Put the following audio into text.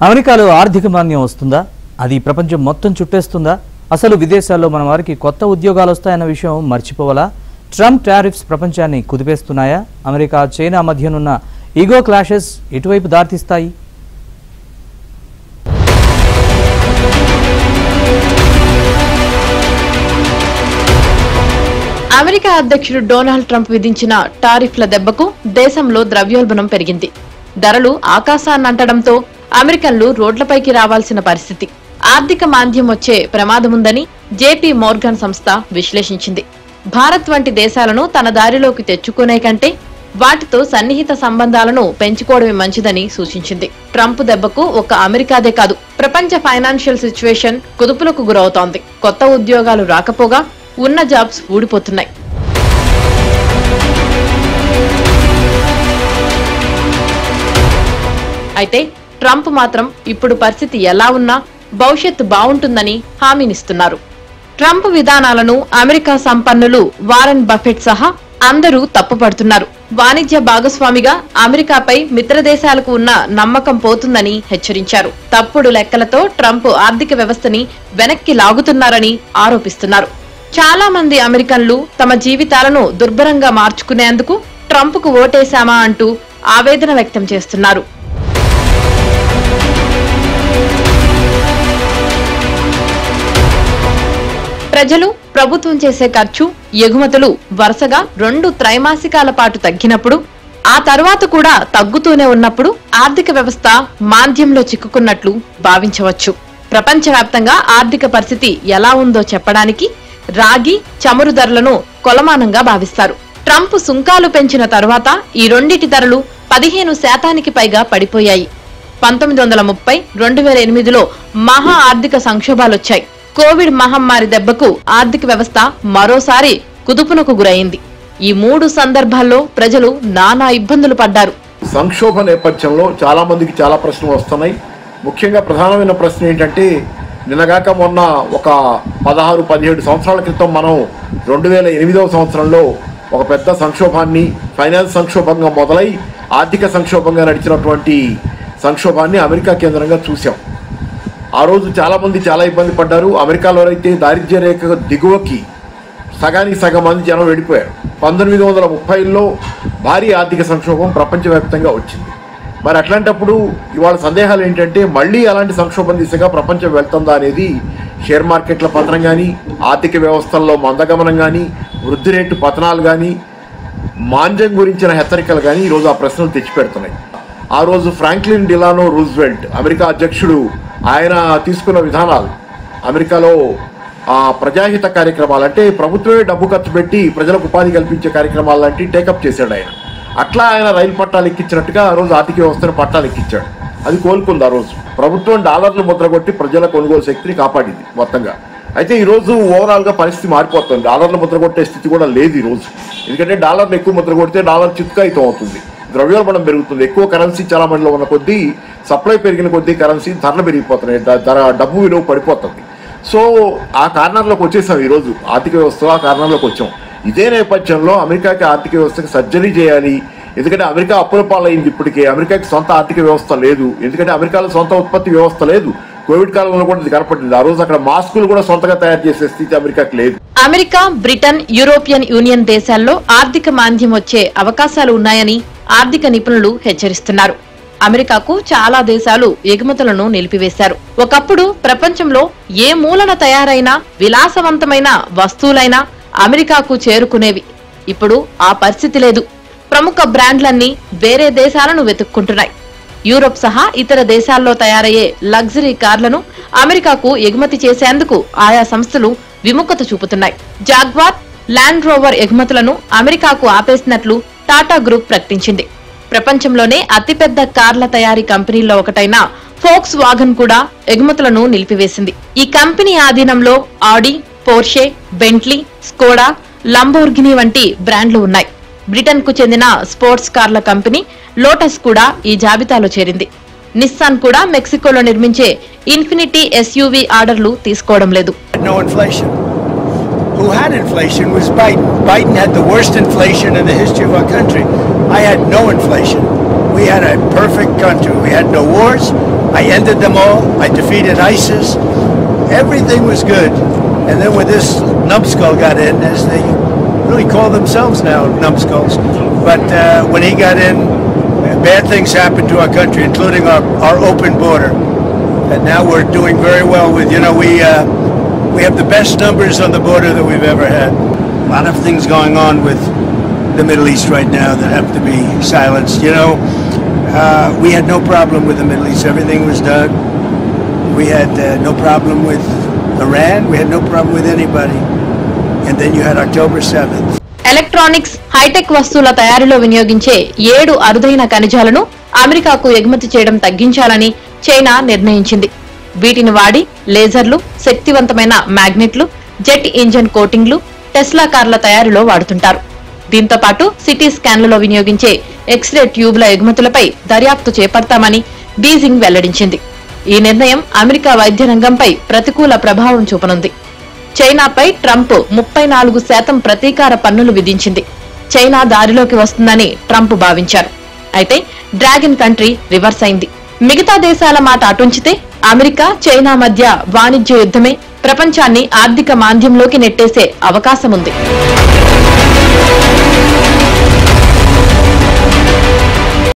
అమెరికాలో ఆర్థిక మాంద్యం వస్తుందా? అది ప్రపంచం మొత్తం చుట్టేస్తుందా? అసలు విదేశాల్లో మన వారికి కొత్త ఉద్యోగాలు వస్తాయన్న విషయం మర్చిపోవాలా? ట్రంప్ టారిఫ్స్ ప్రపంచాన్ని కుదిపేస్తున్నాయా? అమెరికా చైనా మధ్యనున్న ఈగో క్లాషెస్ ఎటువైపు దారితీస్తాయి? అమెరికా అధ్యక్షుడు డొనాల్డ్ ట్రంప్ విధించిన టారిఫ్ల దెబ్బకు దేశంలో ద్రవ్యోల్బణం పెరిగింది. ధరలు ఆకాశాన్నంటడంతో అమెరికన్లు రోడ్లపైకి రావాల్సిన పరిస్థితి. ఆర్థిక మాంద్యం వచ్చే ప్రమాదముందని జేపీ మోర్గాన్ సంస్థ విశ్లేషించింది. భారత్ వంటి దేశాలను తన దారిలోకి తెచ్చుకునే కంటే వాటితో సన్నిహిత సంబంధాలను పెంచుకోవడమే మంచిదని సూచించింది. ట్రంప్ దెబ్బకు ఒక్క అమెరికాదే కాదు, ప్రపంచ ఫైనాన్షియల్ సిచ్యువేషన్ కుదుపులకు గురవుతోంది. కొత్త ఉద్యోగాలు రాకపోగా ఉన్న జాబ్స్ ఊడిపోతున్నాయి. అయితే ట్రంప్ మాత్రం ఇప్పుడు పరిస్థితి ఎలా ఉన్నా భవిష్యత్తు బావుంటుందని హామీనిస్తున్నారు. ట్రంప్ విధానాలను అమెరికా సంపన్నులు వారెన్ బఫెట్ సహా అందరూ తప్పుపడుతున్నారు. వాణిజ్య భాగస్వామిగా అమెరికాపై మిత్రదేశాలకు ఉన్న నమ్మకం పోతుందని హెచ్చరించారు. తప్పుడు లెక్కలతో ట్రంప్ ఆర్థిక వ్యవస్థని వెనక్కి లాగుతున్నారని ఆరోపిస్తున్నారు. చాలా మంది అమెరికన్లు తమ జీవితాలను దుర్భరంగా మార్చుకునేందుకు ట్రంప్కు ఓటేశామా అంటూ ఆవేదన వ్యక్తం చేస్తున్నారు. ప్రజలు, ప్రభుత్వం చేసే ఖర్చు, ఎగుమతులు వరుసగా 2 త్రైమాసికాల పాటు తగ్గినప్పుడు, ఆ తర్వాత కూడా తగ్గుతూనే ఉన్నప్పుడు ఆర్థిక వ్యవస్థ మాంద్యంలో చిక్కుకున్నట్లు భావించవచ్చు. ప్రపంచవ్యాప్తంగా ఆర్థిక పరిస్థితి ఎలా ఉందో చెప్పడానికి రాగి, చమురు ధరలను కొలమానంగా భావిస్తారు. ట్రంప్ సుంకాలు పెంచిన తరువాత ఈ రెండిటి ధరలు 15% పైగా పడిపోయాయి. 1930, 2008లో మహా ఆర్థిక సంక్షోభాలొచ్చాయి. కోవిడ్ మహమ్మారి దెబ్బకు ఆర్థిక వ్యవస్థ మరోసారి కుదుపునకు గురైంది. ఈ 3 సందర్భాల్లో ప్రజలు నానా ఇబ్బందులు పడ్డారు. సంక్షోభ నేపథ్యంలో చాలా మందికి చాలా ప్రశ్నలు వస్తున్నాయి. ముఖ్యంగా ప్రధానమైన ప్రశ్న ఏంటంటే, నిన్నగాక మొన్న ఒక 16-17 సంవత్సరాల క్రితం మనం 2008వ సంవత్సరంలో ఒక పెద్ద సంక్షోభాన్ని, ఫైనాన్స్ సంక్షోభంగా మొదలై ఆర్థిక సంక్షోభంగా నడిచినటువంటి సంక్షోభాన్ని అమెరికా కేంద్రంగా చూసాం. ఆ రోజు చాలామంది చాలా ఇబ్బంది పడ్డారు. అమెరికాలో అయితే దారిద్ర్య రేఖ దిగువకి సగానికి సగం మంది జనం వెళ్ళిపోయారు. 1930లో భారీ ఆర్థిక సంక్షోభం ప్రపంచవ్యాప్తంగా వచ్చింది. మరి అట్లాంటప్పుడు ఇవాళ సందేహాలు ఏంటంటే, మళ్ళీ అలాంటి సంక్షోభం దిశగా ప్రపంచం వెళ్తుందా అనేది షేర్ మార్కెట్ల పతనం కానీ, ఆర్థిక వ్యవస్థల్లో మందగమనం కానీ, వృద్ధి రేటు పతనాలు కానీ, మాంద్యం గురించిన హెచ్చరికలు కానీ ఈరోజు ఆ ప్రశ్నలు తెచ్చిపెడుతున్నాయి. ఆ రోజు ఫ్రాంక్లిన్ డిలానో రూజ్వెల్ట్ అమెరికా అధ్యక్షుడు, ఆయన తీసుకున్న విధానాలు, అమెరికాలో ప్రజాహిత కార్యక్రమాలు అంటే ప్రభుత్వమే డబ్బు ఖర్చు పెట్టి ప్రజలకు ఉపాధి కల్పించే కార్యక్రమాలు లాంటివి టేకప్ చేశాడు ఆయన. అట్లా ఆయన రైలు పట్టాలు ఎక్కించినట్టుగా ఆ రోజు ఆర్థిక వ్యవస్థను పట్టాలు ఎక్కించాడు. అది కోలుకుంది. ఆ రోజు ప్రభుత్వం డాలర్లు ముద్రగొట్టి ప్రజల కొనుగోలు శక్తిని కాపాడింది మొత్తంగా. అయితే ఈరోజు ఓవరాల్గా పరిస్థితి మారిపోతుంది. డాలర్లు ముద్రగొట్టే స్థితి కూడా లేదు ఈరోజు. ఎందుకంటే డాలర్లు ఎక్కువ ముద్రగొడితే డాలర్ చిత్కాయితం అవుతుంది, ద్రవ్యోల్బణం పెరుగుతుంది. ఎక్కువ కరెన్సీ చలామణిలో ఉన్న కొద్దీ, సప్లై పెరిగిన కొద్దీ కరెన్సీ ధరలు పెరిగిపోతున్నాయి, డబ్బు విలువ పడిపోతుంది. సో ఆ కారణంలోకి వచ్చేసాం. ఈరోజు ఆర్థిక వ్యవస్థ ఆ కారణంలోకి వచ్చాం. ఇదే నేపథ్యంలో అమెరికాకి ఆర్థిక వ్యవస్థకి సర్జరీ చేయాలి. ఎందుకంటే అమెరికా అప్పుల పాలైంది. ఇప్పటికే అమెరికాకి సొంత ఆర్థిక వ్యవస్థ లేదు. ఎందుకంటే అమెరికాలో సొంత ఉత్పత్తి వ్యవస్థ లేదు. కోవిడ్ కాలంలో కూడా ఇది కనపడింది. ఆ రోజు అక్కడ మాస్కులు కూడా సొంతగా తయారు చేసే స్థితి అమెరికాకి లేదు. అమెరికా, బ్రిటన్, యూరోపియన్ యూనియన్ దేశాల్లో ఆర్థిక మాంద్యం వచ్చే అవకాశాలు ఉన్నాయని ఆర్థిక నిపుణులు హెచ్చరిస్తున్నారు. అమెరికాకు చాలా దేశాలు ఎగుమతులను నిలిపివేశారు. ఒకప్పుడు ప్రపంచంలో ఏ మూలన తయారైన విలాసవంతమైన వస్తువులైనా అమెరికాకు చేరుకునేవి. ఇప్పుడు ఆ పరిస్థితి లేదు. ప్రముఖ బ్రాండ్లన్నీ వేరే దేశాలను వెతుక్కుంటున్నాయి. యూరోప్ సహా ఇతర దేశాల్లో తయారయ్యే లగ్జరీ కార్లను అమెరికాకు ఎగుమతి చేసేందుకు ఆయా సంస్థలు విముఖత చూపుతున్నాయి. జాగ్వార్, ల్యాండ్ రోవర్ ఎగుమతులను అమెరికాకు ఆపేసినట్లు టాటా గ్రూప్ ప్రకటించింది. ప్రపంచంలోనే అతిపెద్ద కార్ల తయారీ కంపెనీల్లో ఒకటైన ఫోక్స్ వాగన్ కూడా ఎగుమతులను నిలిపివేసింది. ఈ కంపెనీ ఆధీనంలో ఆడి, పోర్షే, బెంట్లీ, స్కోడా, లంబోర్గినీ వంటి బ్రాండ్లు ఉన్నాయి. బ్రిటన్ కు చెందిన స్పోర్ట్స్ కార్ల కంపెనీ లోటస్ కూడా ఈ జాబితాలో చేరింది. నిస్సాన్ కూడా మెక్సికోలో నిర్మించే ఇన్ఫినిటీ ఎస్యూవీ ఆర్డర్లు తీసుకోవడం లేదు. Who had inflation was Biden. Biden had the worst inflation in the history of our country. I had no inflation. we had a perfect country. We had no wars. I ended them all. I defeated ISIS. Everything was good. And then when this numbskull got in, as they really call themselves now, numbskulls, but when he got in, bad things happened to our country, including our open border. And now we're doing very well with, we have the best numbers on the border that we've ever had. A lot of things going on with the Middle East right now that have to be silenced. We had no problem with the Middle East. Everything was done. We had no problem with Iran. We had no problem with anybody. And then you had October 7th. Electronics, hitech వస్తువుల తయారీలో వినియోగించే 7 అరుదైన ఖనిజాలను అమెరికాకు ఎగుమతి చేయడం తగ్గించాలని China నిర్ణయించింది. వీటిని వాడి లేజర్లు, శక్తివంతమైన మ్యాగ్నెట్లు, జెట్ ఇంజన్ కోటింగ్లు, టెస్లా కార్ల తయారీలో వాడుతుంటారు. దీంతో పాటు సిటీ స్కాన్లలో వినియోగించే ఎక్స్రే ట్యూబ్ల ఎగుమతులపై దర్యాప్తు చేపడతామని బీజింగ్ వెల్లడించింది. ఈ నిర్ణయం అమెరికా వైద్య రంగంపై ప్రతికూల ప్రభావం చూపనుంది. చైనాపై ట్రంప్ 34% ప్రతీకార పన్నులు విధించింది. చైనా దారిలోకి వస్తుందని ట్రంప్ భావించారు. అయితే డ్రాగన్ కంట్రీ రివర్స్ అయింది. మిగతా దేశాల మాట అటుంచితే అమెరికా, చైనా మధ్య వాణిజ్య యుద్ధమే ప్రపంచాన్ని ఆర్థిక మాంద్యంలోకి నెట్టేసే అవకాశముంది.